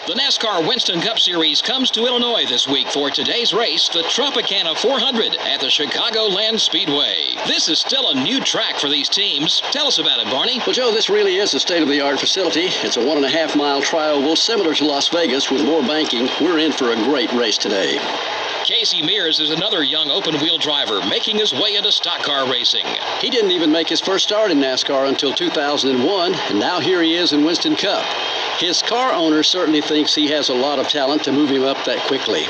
The NASCAR Winston Cup Series comes to Illinois this week for today's race, the Tropicana 400 at the Chicagoland Speedway. This is still a new track for these teams. Tell us about it, Barney. Well, Joe, this really is a state-of-the-art facility. It's a 1.5-mile tri-oval similar to Las Vegas with more banking. We're in for a great race today. Casey Mears is another young open-wheel driver making his way into stock car racing. He didn't even make his first start in NASCAR until 2001, and now here he is in Winston Cup. His car owner certainly thinks he has a lot of talent to move him up that quickly.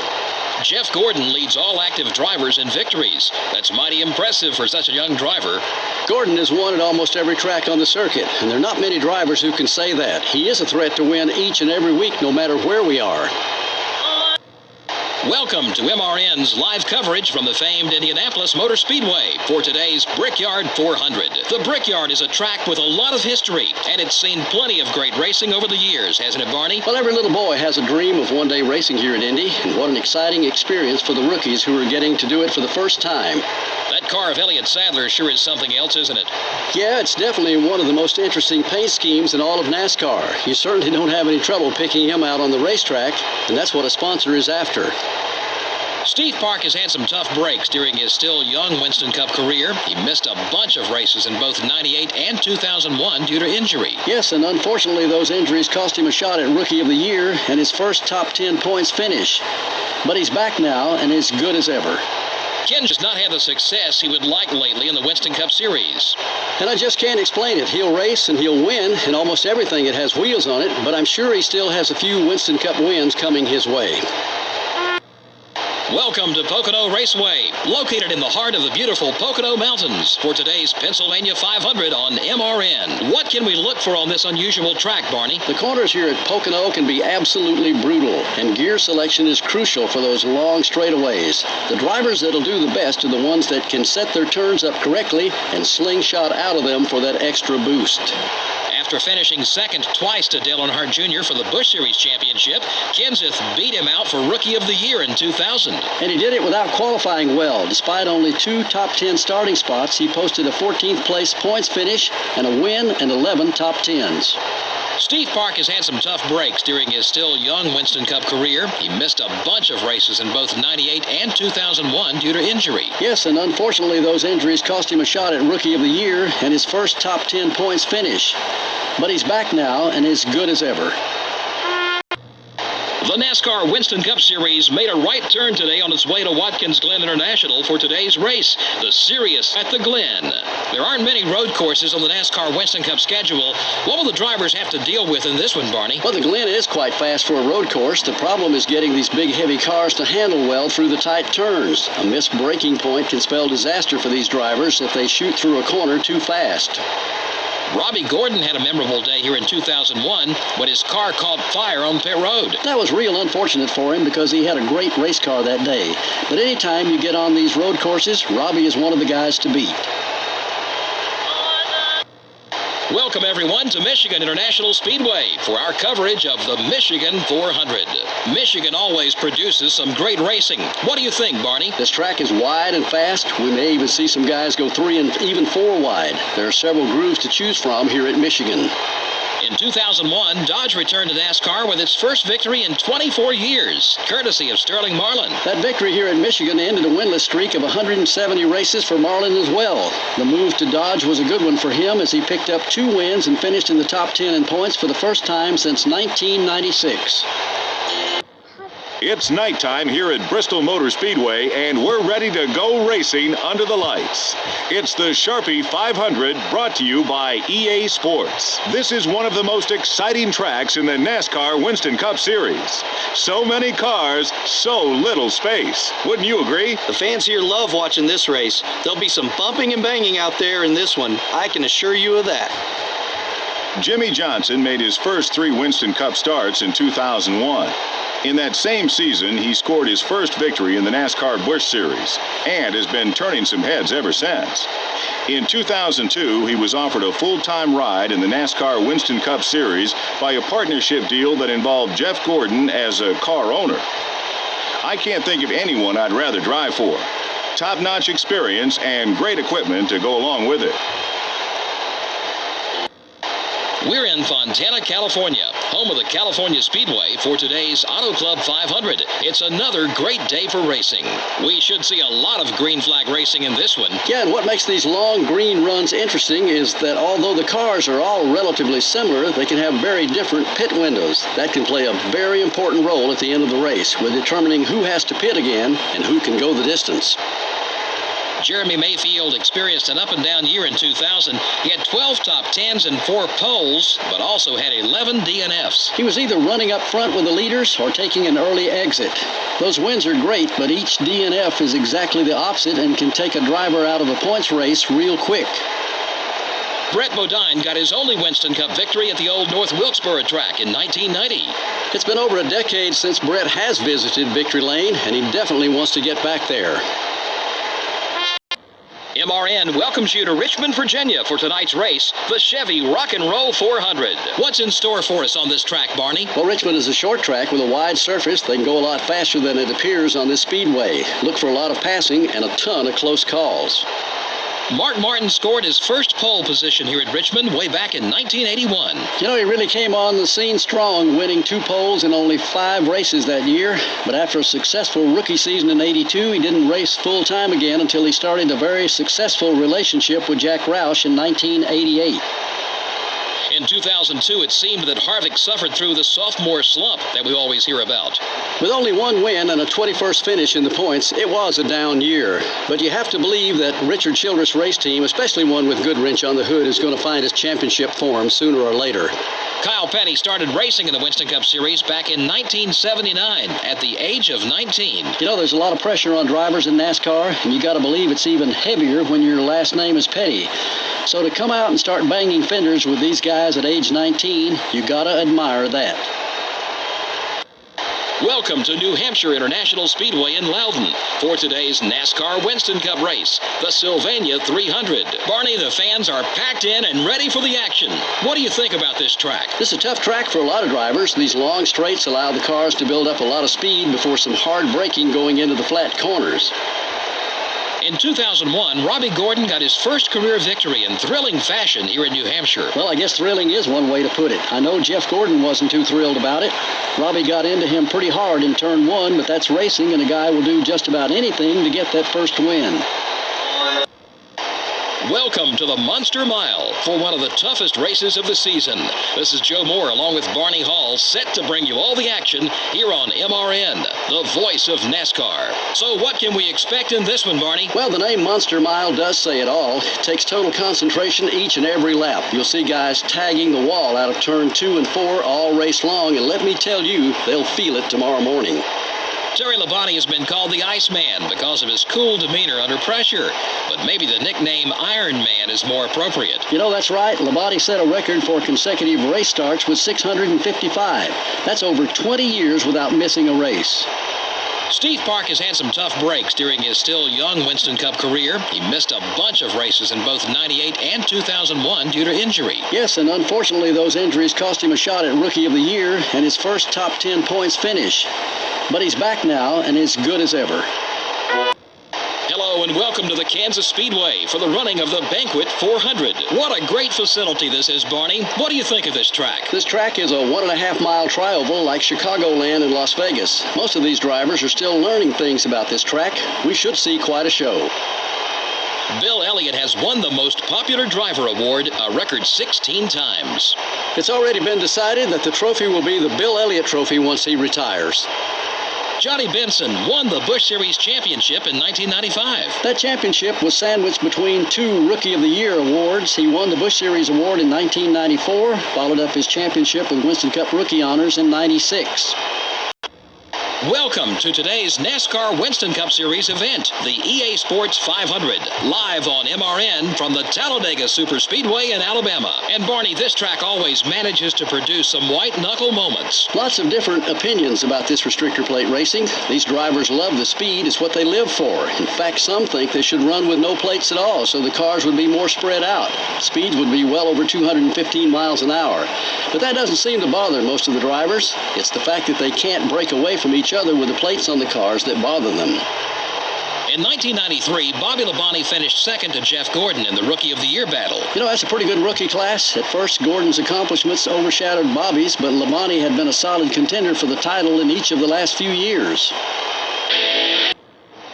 Jeff Gordon leads all active drivers in victories. That's mighty impressive for such a young driver. Gordon has won at almost every track on the circuit, and there are not many drivers who can say that. He is a threat to win each and every week, no matter where we are. Welcome to MRN's live coverage from the famed Indianapolis Motor Speedway for today's Brickyard 400. The Brickyard is a track with a lot of history, and it's seen plenty of great racing over the years, hasn't it, Barney? Well, every little boy has a dream of one day racing here at Indy, and what an exciting experience for the rookies who are getting to do it for the first time. That car of Elliott Sadler sure is something else, isn't it? Yeah, it's definitely one of the most interesting paint schemes in all of NASCAR. You certainly don't have any trouble picking him out on the racetrack, and that's what a sponsor is after. Steve Park has had some tough breaks during his still young Winston Cup career. He missed a bunch of races in both 98 and 2001 due to injury. Yes, and unfortunately those injuries cost him a shot at Rookie of the Year and his first top 10 points finish. But he's back now and as good as ever. Ken has not had the success he would like lately in the Winston Cup Series. And I just can't explain it. He'll race and he'll win in almost everything that has wheels on it, but I'm sure he still has a few Winston Cup wins coming his way. Welcome to Pocono Raceway, located in the heart of the beautiful Pocono Mountains for today's Pennsylvania 500 on MRN. What can we look for on this unusual track, Barney? The corners here at Pocono can be absolutely brutal, and gear selection is crucial for those long straightaways. The drivers that'll do the best are the ones that can set their turns up correctly and slingshot out of them for that extra boost. After finishing second twice to Dale Earnhardt Jr. for the Busch Series Championship, Kenseth beat him out for Rookie of the Year in 2000. And he did it without qualifying well. Despite only 2 top 10 starting spots, he posted a 14th place points finish and a win and 11 top 10s. Steve Park has had some tough breaks during his still young Winston Cup career. He missed a bunch of races in both 98 and 2001 due to injury. Yes, and unfortunately those injuries cost him a shot at Rookie of the Year and his first top 10 points finish. But he's back now and as good as ever. The NASCAR Winston Cup Series made a right turn today on its way to Watkins Glen International for today's race, the Sirius at the Glen. There aren't many road courses on the NASCAR Winston Cup schedule. What will the drivers have to deal with in this one, Barney? Well, the Glen is quite fast for a road course. The problem is getting these big, heavy cars to handle well through the tight turns. A missed braking point can spell disaster for these drivers if they shoot through a corner too fast. Robbie Gordon had a memorable day here in 2001 when his car caught fire on pit road. That was real unfortunate for him because he had a great race car that day. But anytime you get on these road courses, Robbie is one of the guys to beat. Welcome, everyone, to Michigan International Speedway for our coverage of the Michigan 400. Michigan always produces some great racing. What do you think, Barney? This track is wide and fast. We may even see some guys go 3 and even 4 wide. There are several grooves to choose from here at Michigan. In 2001, Dodge returned to NASCAR with its first victory in 24 years, courtesy of Sterling Marlin. That victory here in Michigan ended a winless streak of 170 races for Marlin as well. The move to Dodge was a good one for him as he picked up 2 wins and finished in the top 10 in points for the first time since 1996. It's nighttime here at Bristol Motor Speedway, and we're ready to go racing under the lights. It's the Sharpie 500, brought to you by EA Sports. This is one of the most exciting tracks in the NASCAR Winston Cup Series. So many cars, so little space. Wouldn't you agree? The fans here love watching this race. There'll be some bumping and banging out there in this one. I can assure you of that. Jimmy Johnson made his first 3 Winston Cup starts in 2001. In that same season, he scored his first victory in the NASCAR Busch Series and has been turning some heads ever since. In 2002, he was offered a full-time ride in the NASCAR Winston Cup Series by a partnership deal that involved Jeff Gordon as a car owner. I can't think of anyone I'd rather drive for. Top-notch experience and great equipment to go along with it. We're in Fontana, California, home of the California Speedway for today's Auto Club 500. It's another great day for racing. We should see a lot of green flag racing in this one. Yeah, and what makes these long green runs interesting is that although the cars are all relatively similar, they can have very different pit windows. That can play a very important role at the end of the race with determining who has to pit again and who can go the distance. Jeremy Mayfield experienced an up-and-down year in 2000. He had 12 top 10s and 4 poles, but also had 11 DNFs. He was either running up front with the leaders or taking an early exit. Those wins are great, but each DNF is exactly the opposite and can take a driver out of a points race real quick. Brett Bodine got his only Winston Cup victory at the old North Wilkesboro track in 1990. It's been over a decade since Brett has visited Victory Lane, and he definitely wants to get back there. MRN welcomes you to Richmond, Virginia for tonight's race, the Chevy Rock and Roll 400. What's in store for us on this track, Barney? Well, Richmond is a short track with a wide surface. They can go a lot faster than it appears on this speedway. Look for a lot of passing and a ton of close calls. Mark Martin scored his first pole position here at Richmond way back in 1981. You know, he really came on the scene strong, winning 2 poles in only 5 races that year. But after a successful rookie season in '82, he didn't race full-time again until he started a very successful relationship with Jack Roush in 1988. In 2002, it seemed that Harvick suffered through the sophomore slump that we always hear about. With only 1 win and a 21st finish in the points, it was a down year. But you have to believe that Richard Childress' race team, especially one with Goodwrench on the hood, is going to find his championship form sooner or later. Kyle Petty started racing in the Winston Cup Series back in 1979 at the age of 19. You know, there's a lot of pressure on drivers in NASCAR, and you got to believe it's even heavier when your last name is Petty. So to come out and start banging fenders with these guys at age 19, you got to admire that. Welcome to New Hampshire International Speedway in Loudon for today's NASCAR Winston Cup race, the Sylvania 300. Barney, the fans are packed in and ready for the action. What do you think about this track? This is a tough track for a lot of drivers. These long straights allow the cars to build up a lot of speed before some hard braking going into the flat corners. In 2001, Robbie Gordon got his first career victory in thrilling fashion here in New Hampshire. Well, I guess thrilling is one way to put it. I know Jeff Gordon wasn't too thrilled about it. Robbie got into him pretty hard in turn 1, but that's racing, and a guy will do just about anything to get that first win. Welcome to the Monster Mile for one of the toughest races of the season. This is Joe Moore along with Barney Hall, set to bring you all the action here on MRN, the voice of NASCAR. So what can we expect in this one, Barney? Well, the name Monster Mile does say it all. It takes total concentration each and every lap. You'll see guys tagging the wall out of turn 2 and 4 all race long, and let me tell you, they'll feel it tomorrow morning. Terry Labonte has been called the Iceman because of his cool demeanor under pressure, but maybe the nickname Iron Man is more appropriate. You know, that's right. Labonte set a record for consecutive race starts with 655. That's over 20 years without missing a race. Steve Park has had some tough breaks during his still young Winston Cup career. He missed a bunch of races in both 98 and 2001 due to injury. Yes, and unfortunately those injuries cost him a shot at Rookie of the Year and his first top 10 points finish. But he's back now and as good as ever. Hello and welcome to the Kansas Speedway for the running of the Banquet 400. What a great facility this is, Barney. What do you think of this track? This track is a 1.5-mile trioval like Chicagoland in Las Vegas. Most of these drivers are still learning things about this track. We should see quite a show. Bill Elliott has won the Most Popular Driver Award a record 16 times. It's already been decided that the trophy will be the Bill Elliott Trophy once he retires. Johnny Benson won the Busch Series championship in 1995. That championship was sandwiched between 2 Rookie of the Year awards. He won the Busch Series award in 1994, followed up his championship with Winston Cup rookie honors in '96. Welcome to today's NASCAR Winston Cup Series event, the EA Sports 500, live on MRN from the Talladega Superspeedway in Alabama. And Barney, this track always manages to produce some white-knuckle moments. Lots of different opinions about this restrictor plate racing. These drivers love the speed. It's what they live for. In fact, some think they should run with no plates at all, so the cars would be more spread out. Speeds would be well over 215 miles an hour. But that doesn't seem to bother most of the drivers. It's the fact that they can't break away from each other with the plates on the cars that bother them. In 1993, Bobby Labonte finished second to Jeff Gordon in the Rookie of the Year battle. You know, that's a pretty good rookie class. At first, Gordon's accomplishments overshadowed Bobby's, but Labonte had been a solid contender for the title in each of the last few years.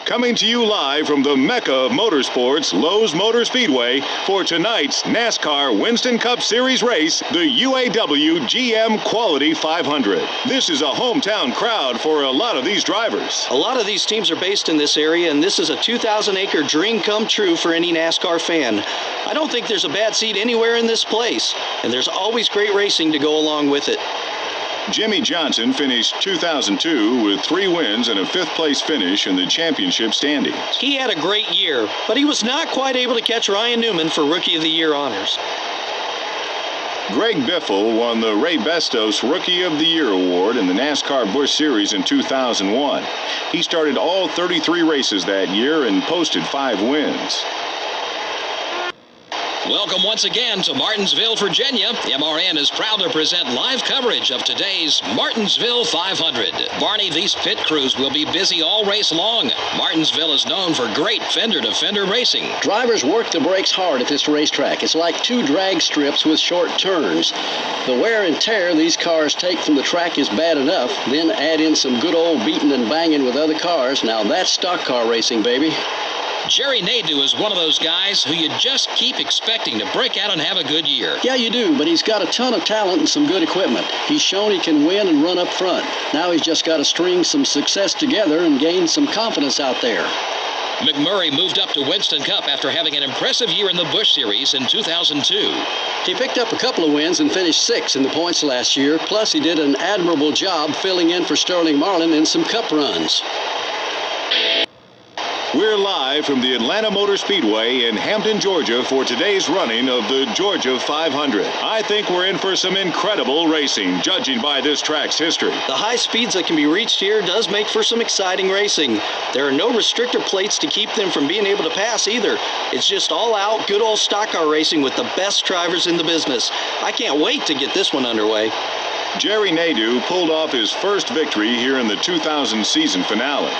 Coming to you live from the Mecca of Motorsports, Lowe's Motor Speedway, for tonight's NASCAR Winston Cup Series race, the UAW GM Quality 500. This is a hometown crowd for a lot of these drivers. A lot of these teams are based in this area, and this is a 2,000-acre dream come true for any NASCAR fan. I don't think there's a bad seat anywhere in this place, and there's always great racing to go along with it. Jimmie Johnson finished 2002 with 3 wins and a 5th-place finish in the championship standings. He had a great year, but he was not quite able to catch Ryan Newman for Rookie of the Year honors. Greg Biffle won the Ray Bestos Rookie of the Year award in the NASCAR Busch Series in 2001. He started all 33 races that year and posted 5 wins. Welcome once again to Martinsville, Virginia. MRN is proud to present live coverage of today's Martinsville 500. Barney, these pit crews will be busy all race long. Martinsville is known for great fender-to-fender racing. Drivers work the brakes hard at this racetrack. It's like 2 drag strips with short turns. The wear and tear these cars take from the track is bad enough. Then add in some good old beating and banging with other cars. Now that's stock car racing, baby. Jerry Nadeau is one of those guys who you just keep expecting to break out and have a good year. Yeah, you do, but he's got a ton of talent and some good equipment. He's shown he can win and run up front. Now he's just got to string some success together and gain some confidence out there. McMurray moved up to Winston Cup after having an impressive year in the Busch Series in 2002. He picked up a couple of wins and finished 6th in the points last year. Plus, he did an admirable job filling in for Sterling Marlin in some Cup runs. We're live from the Atlanta Motor Speedway in Hampton, Georgia for today's running of the Georgia 500. I think we're in for some incredible racing, judging by this track's history. The high speeds that can be reached here does make for some exciting racing. There are no restrictor plates to keep them from being able to pass either. It's just all out, good old stock car racing with the best drivers in the business. I can't wait to get this one underway. Jerry Nadeau pulled off his first victory here in the 2000 season finale.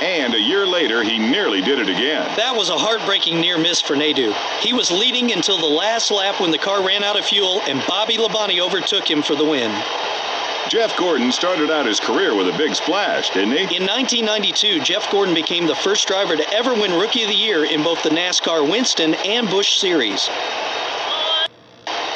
And a year later, he nearly did it again. That was a heartbreaking near miss for Nadeau. He was leading until the last lap when the car ran out of fuel and Bobby Labonte overtook him for the win. Jeff Gordon started out his career with a big splash, didn't he? In 1992, Jeff Gordon became the first driver to ever win Rookie of the Year in both the NASCAR Winston and Busch Series.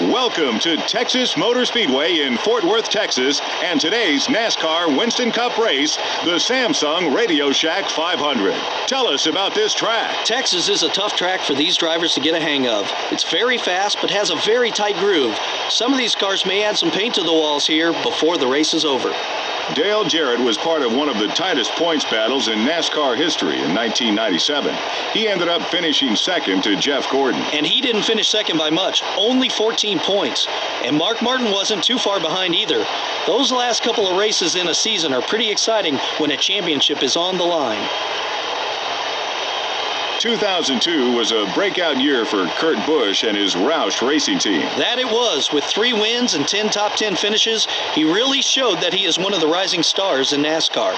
Welcome to Texas Motor Speedway in Fort Worth, Texas, and today's NASCAR Winston Cup race, the Samsung Radio Shack 500. Tell us about this track. Texas is a tough track for these drivers to get a hang of. It's very fast, but has a very tight groove. Some of these cars may add some paint to the walls here before the race is over. Dale Jarrett was part of one of the tightest points battles in NASCAR history in 1997. He ended up finishing second to Jeff Gordon. And he didn't finish second by much, only 14 points. And Mark Martin wasn't too far behind either. Those last couple of races in a season are pretty exciting when a championship is on the line. 2002 was a breakout year for Kurt Busch and his Roush racing team. That it was. With 3 wins and 10 top 10 finishes, he really showed that he is one of the rising stars in NASCAR.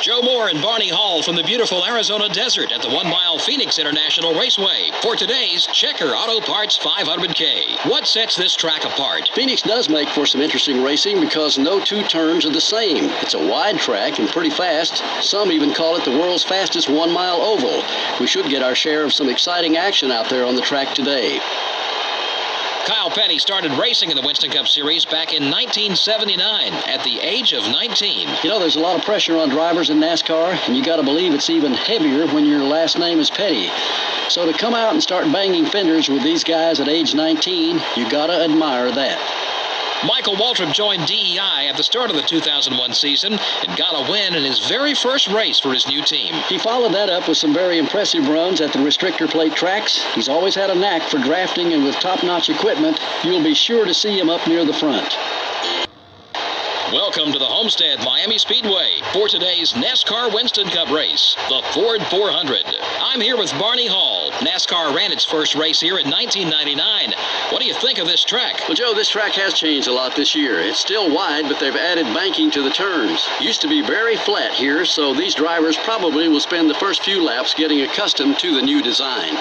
Joe Moore and Barney Hall from the beautiful Arizona desert at the 1-mile Phoenix International Raceway for today's Checker Auto Parts 500K. What sets this track apart? Phoenix does make for some interesting racing because no 2 turns are the same. It's a wide track and pretty fast. Some even call it the world's fastest 1-mile oval. We should get our share of some exciting action out there on the track today. Kyle Petty started racing in the Winston Cup Series back in 1979 at the age of 19. You know, there's a lot of pressure on drivers in NASCAR, and you got to believe it's even heavier when your last name is Petty. So to come out and start banging fenders with these guys at age 19, you got to admire that. Michael Waltrip joined DEI at the start of the 2001 season and got a win in his very first race for his new team. He followed that up with some very impressive runs at the restrictor plate tracks. He's always had a knack for drafting, and with top-notch equipment, you'll be sure to see him up near the front. Welcome to the Homestead Miami Speedway for today's NASCAR Winston Cup race, the Ford 400. I'm here with Barney Hall. NASCAR ran its first race here in 1999. What do you think of this track? Well, Joe, this track has changed a lot this year. It's still wide, but they've added banking to the turns. Used to be very flat here, so these drivers probably will spend the first few laps getting accustomed to the new design.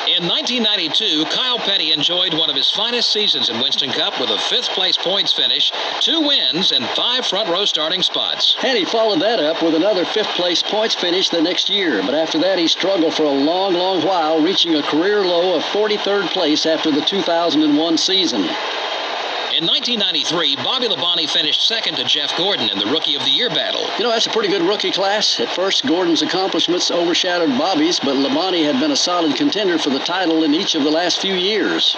In 1992, Kyle Petty enjoyed one of his finest seasons in Winston Cup with a 5th place points finish, 2 wins, and 5 front row starting spots. And he followed that up with another 5th place points finish the next year. But after that, he struggled for a long, long while, reaching a career low of 43rd place after the 2001 season. In 1993, Bobby Labonte finished second to Jeff Gordon in the Rookie of the Year battle. You know, that's a pretty good rookie class. At first, Gordon's accomplishments overshadowed Bobby's, but Labonte had been a solid contender for the title in each of the last few years.